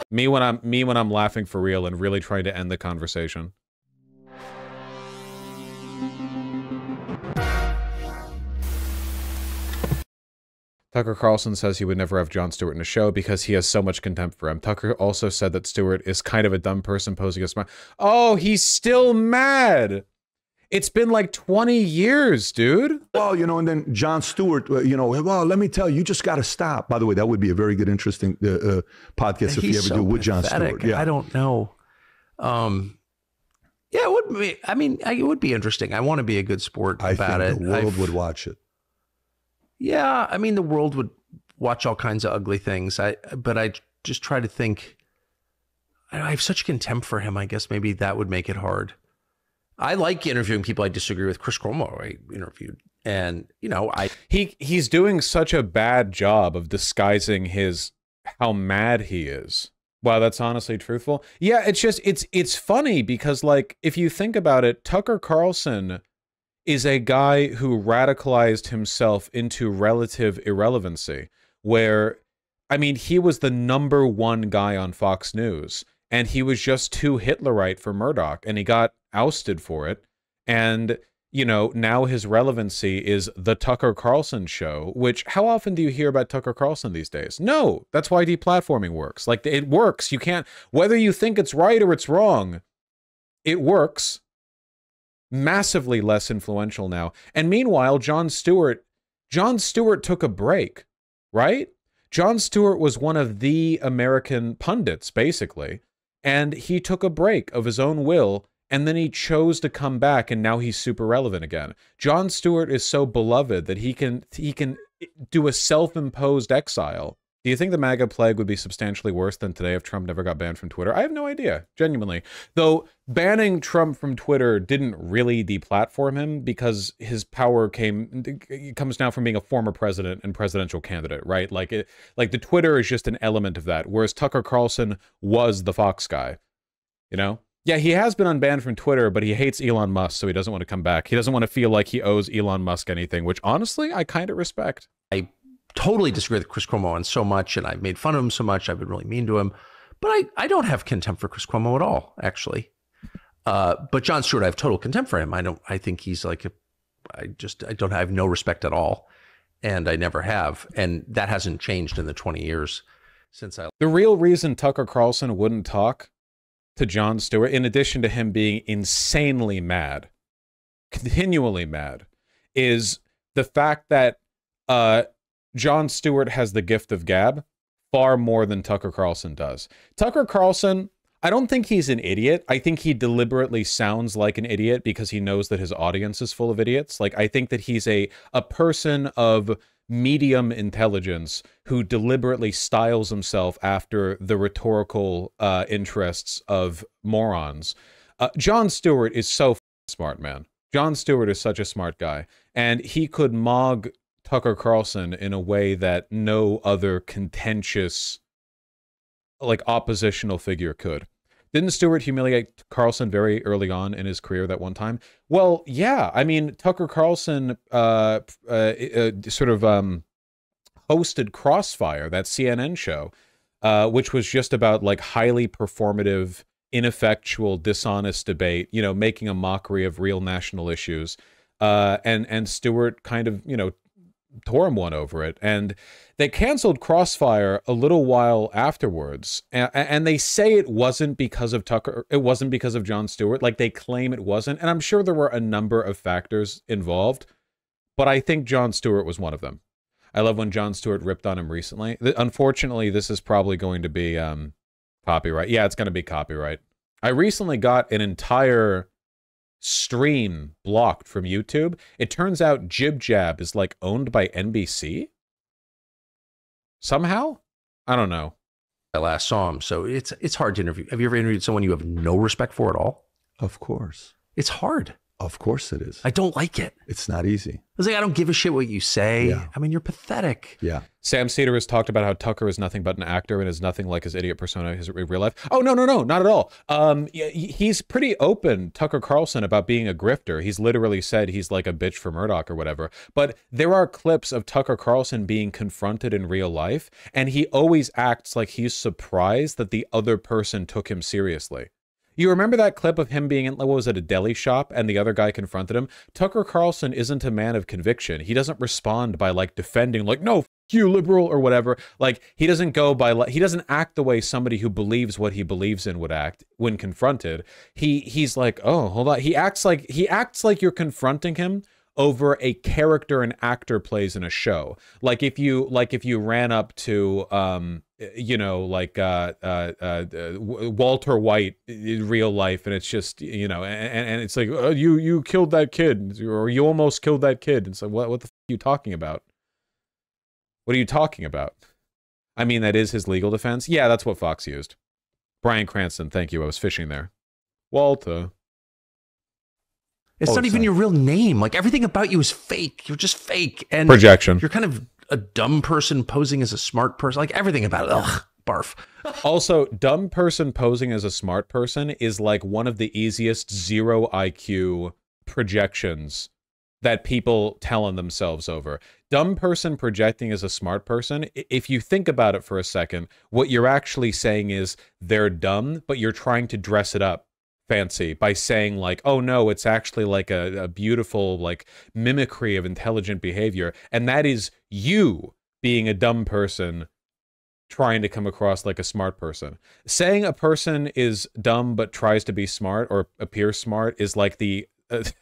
Me when I'm laughing for real and really trying to end the conversation. Tucker Carlson says he would never have Jon Stewart in a show because he has so much contempt for him. Tucker also said that Stewart is kind of a dumb person posing a smile. Oh, he's still mad. It's been like 20 years, dude. Well, you know, and then Jon Stewart, you know, well, let me tell you, you just got to stop. By the way, that would be a very good, interesting podcast if you ever do with Jon Stewart. Yeah. I don't know. Yeah, it would be. I mean, it would be interesting. I want to be a good sport about it. The world would watch it. Yeah, I mean, the world would watch all kinds of ugly things. But I just try to think. I have such contempt for him. I guess maybe that would make it hard. I like interviewing people I disagree with. Chris Cuomo I interviewed, and you know, he's doing such a bad job of disguising how mad he is. Wow, that's honestly truthful. Yeah, it's just it's funny because, like, if you think about it, Tucker Carlson is a guy who radicalized himself into relative irrelevancy, where, I mean, he was the #1 guy on Fox News, and he was just too Hitlerite for Murdoch, and he got ousted for it. And, you know, now his relevancy is the Tucker Carlson show, which, how often do you hear about Tucker Carlson these days? No, that's why deplatforming works. Like, it works. You can't, whether you think it's right or it's wrong, it works. Massively less influential now. And meanwhile, Jon Stewart took a break, right? Jon Stewart was one of the American pundits, basically, and he took a break of his own will, and then he chose to come back, and now he's super relevant again. Jon Stewart is so beloved that he can do a self-imposed exile. Do you think the MAGA plague would be substantially worse than today if Trump never got banned from Twitter? I have no idea, genuinely. Though banning Trump from Twitter didn't really deplatform him because his power comes now from being a former president and presidential candidate, right? Like the Twitter is just an element of that, whereas Tucker Carlson was the Fox guy, you know? Yeah, he has been unbanned from Twitter, but he hates Elon Musk, so he doesn't want to come back. He doesn't want to feel like he owes Elon Musk anything, which honestly, I kind of respect. I totally disagree with Chris Cuomo on so much, and I've made fun of him so much. I've been really mean to him, but I don't have contempt for Chris Cuomo at all, actually. But Jon Stewart, I have total contempt for him. I think he's like, I have no respect at all, and I never have, and that hasn't changed in the 20 years since I. The real reason Tucker Carlson wouldn't talk to Jon Stewart, in addition to him being insanely mad, continually mad, is the fact that Jon Stewart has the gift of gab far more than Tucker Carlson does. Tucker Carlson, I don't think he's an idiot. I think he deliberately sounds like an idiot because he knows that his audience is full of idiots. Like, I think that he's a person of medium intelligence who deliberately styles himself after the rhetorical interests of morons. Jon Stewart is so smart, man. Jon Stewart is such a smart guy, and he could mog Tucker Carlson in a way that no other contentious, like, oppositional figure could. Didn't Stewart humiliate Carlson very early on in his career that one time? Well, yeah. I mean, Tucker Carlson hosted Crossfire, that CNN show, which was just about, like, highly performative, ineffectual, dishonest debate, you know, making a mockery of real national issues. And Stewart kind of, you know, tore him one over it, and they canceled Crossfire a little while afterwards, and they say it wasn't because of Tucker, it wasn't because of Jon Stewart. Like, they claim it wasn't, and I'm sure there were a number of factors involved, but I think Jon Stewart was one of them. I love when Jon Stewart ripped on him recently. Unfortunately, this is probably going to be copyright. Yeah, it's going to be copyright. I recently got an entire stream blocked from YouTube. It turns out Jib Jab is, like, owned by NBC somehow. I don't know. I last saw him, so it's hard to interview. Have you ever interviewed someone you have no respect for at all? Of course. It's hard. Of course it is. I don't like it. It's not easy. It's like, I don't give a shit what you say. Yeah. I mean, you're pathetic. Yeah. Sam Cedar has talked about how Tucker is nothing but an actor and is nothing like his idiot persona in his real life. Oh, no, not at all. He's pretty open, Tucker Carlson, about being a grifter. He's literally said he's like a bitch for Murdoch or whatever. But there are clips of Tucker Carlson being confronted in real life, and he always acts like he's surprised that the other person took him seriously. You remember that clip of him being in, what was it, a deli shop, and the other guy confronted him? Tucker Carlson isn't a man of conviction. He doesn't respond by like defending, like, no, f you liberal or whatever. Like, he doesn't go by, he doesn't act the way somebody who believes what he believes in would act when confronted. He's like, oh, hold on. He acts like you're confronting him over a character an actor plays in a show. Like if you ran up to you know, like Walter White in real life, and it's just, you know, and it's like, oh, you killed that kid, or you almost killed that kid. And so what the f are you talking about? What are you talking about? I mean, that is his legal defense. Yeah, that's what Fox used. Bryan Cranston, thank you. I was fishing there. Walter. It's not even your real name. Like, everything about you is fake. You're just fake. And projection. You're kind of a dumb person posing as a smart person. Like, everything about it. Ugh, barf. Also, dumb person posing as a smart person is like one of the easiest 0 IQ projections that people tell on themselves over. Dumb person projecting as a smart person, if you think about it for a second, what you're actually saying is they're dumb, but you're trying to dress it up fancy by saying like, oh no, it's actually like a beautiful like mimicry of intelligent behavior. And that is you being a dumb person trying to come across like a smart person. Saying a person is dumb but tries to be smart or appears smart is like the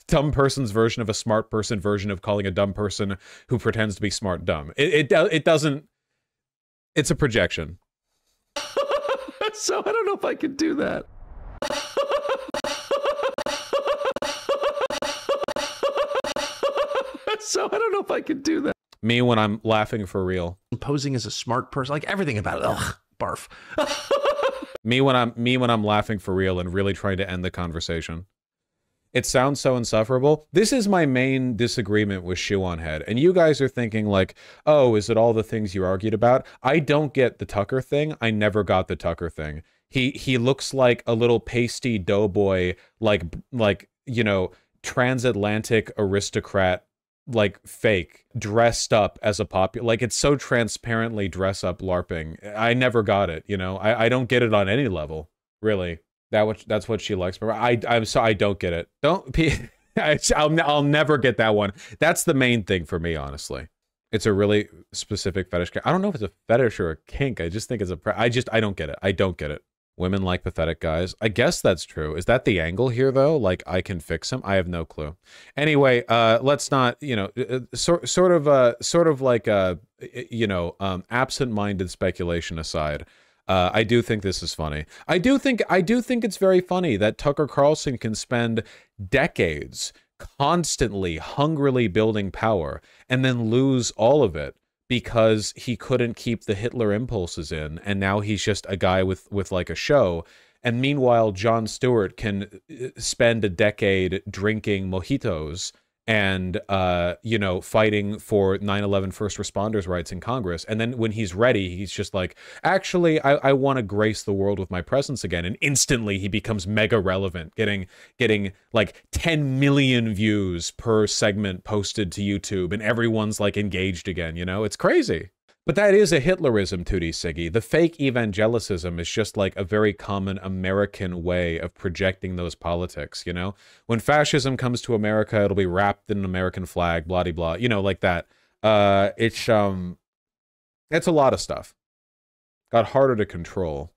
dumb person's version of a smart person version of calling a dumb person who pretends to be smart dumb. It doesn't, it's a projection. So I don't know if I could do that. So I don't know if I could do that. Me when I'm laughing for real. Posing as a smart person, like everything about it. Ugh, barf. Me when I'm laughing for real and really trying to end the conversation. It sounds so insufferable. This is my main disagreement with Shoe on Head. And you guys are thinking like, oh, is it all the things you argued about? I don't get the Tucker thing. I never got the Tucker thing. He looks like a little pasty doughboy, like, you know, transatlantic aristocrat, like fake, dressed up as a popular, like it's so transparently dress up LARPing. I never got it, you know. I don't get it on any level, really. That's what she likes, but I don't get it. I'll never get that one. That's the main thing for me, honestly. It's a really specific fetish. I don't know if it's a fetish or a kink. I just think it's I don't get it. I don't get it. Women like pathetic guys. I guess that's true. Is that the angle here, though? Like, I can fix him? I have no clue. Anyway, let's not, you know, sort of like, you know, absent-minded speculation aside. I do think this is funny. I do think it's very funny that Tucker Carlson can spend decades constantly, hungrily building power and then lose all of it because he couldn't keep the Hitler impulses in, and now he's just a guy with like a show. And meanwhile, Jon Stewart can spend a decade drinking mojitos and, you know, fighting for 9/11 first responders' rights in Congress. And then when he's ready, he's just like, actually, I want to grace the world with my presence again. And instantly he becomes mega relevant, getting like 10 million views per segment posted to YouTube. And everyone's like engaged again, you know? It's crazy. But that is a Hitlerism, Tootie Siggy. The fake evangelicism is just like a very common American way of projecting those politics, you know? When fascism comes to America, it'll be wrapped in an American flag, blah-de-blah, you know, like that. It's a lot of stuff. Got harder to control.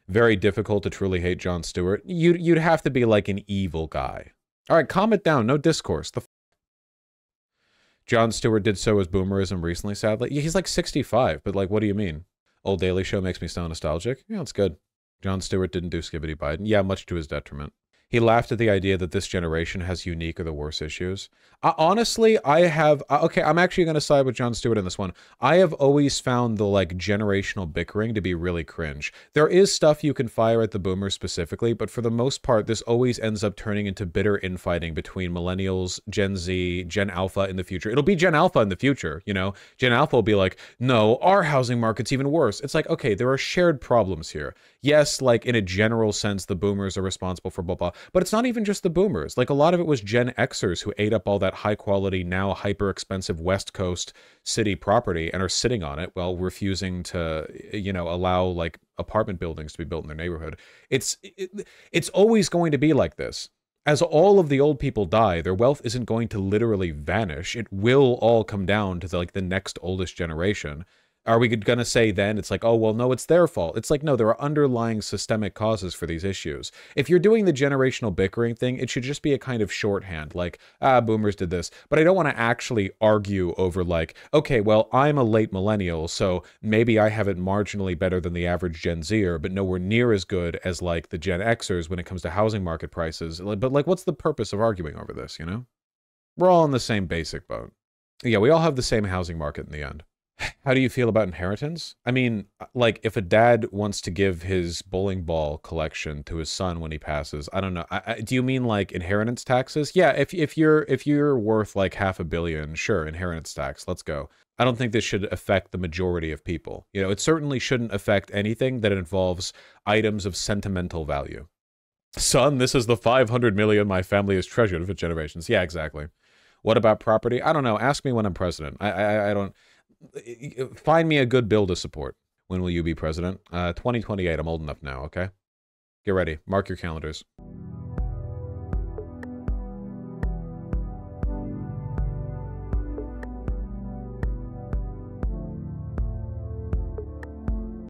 Very difficult to truly hate Jon Stewart. You'd have to be like an evil guy. All right, calm it down. No discourse. Jon Stewart did so as boomerism recently, sadly. He's like 65, but like, what do you mean? Old Daily Show makes me so nostalgic. Yeah, it's good. Jon Stewart didn't do Skibbity Biden. Yeah, much to his detriment. He laughed at the idea that this generation has unique or the worst issues. Honestly, I have... okay, I'm actually going to side with Jon Stewart in this one. I have always found the, like, generational bickering to be really cringe. There is stuff you can fire at the boomers specifically, but for the most part, this always ends up turning into bitter infighting between millennials, Gen Z, Gen Alpha in the future. It'll be Gen Alpha in the future, you know? Gen Alpha will be like, no, our housing market's even worse. It's like, okay, there are shared problems here. Yes, like, in a general sense, the boomers are responsible for blah, blah. But it's not even just the boomers. Like, a lot of it was Gen Xers who ate up all that high-quality, now hyper-expensive West Coast city property and are sitting on it while refusing to, you know, allow, like, apartment buildings to be built in their neighborhood. It's always going to be like this. As all of the old people die, their wealth isn't going to literally vanish. It will all come down to, the next oldest generation. Are we going to say then it's like, oh, well, no, it's their fault? It's like, no, there are underlying systemic causes for these issues. If you're doing the generational bickering thing, it should just be a kind of shorthand, like, boomers did this. But I don't want to actually argue over, like, okay, well, I'm a late millennial, so maybe I have it marginally better than the average Gen Zer, but nowhere near as good as, like, the Gen Xers when it comes to housing market prices. But, like, what's the purpose of arguing over this, you know? We're all in the same basic boat. Yeah, we all have the same housing market in the end. How do you feel about inheritance? I mean, like, if a dad wants to give his bowling ball collection to his son when he passes, I don't know. Do you mean like inheritance taxes? Yeah, if you're worth like $500 million, sure, inheritance tax, let's go. I don't think this should affect the majority of people. You know, it certainly shouldn't affect anything that involves items of sentimental value. Son, this is the $500 million my family has treasured for generations. Yeah, exactly. What about property? I don't know. Ask me when I'm president. I don't... Find me a good bill to support. When will you be president? 2028. I'm old enough now, okay? Get ready. Mark your calendars.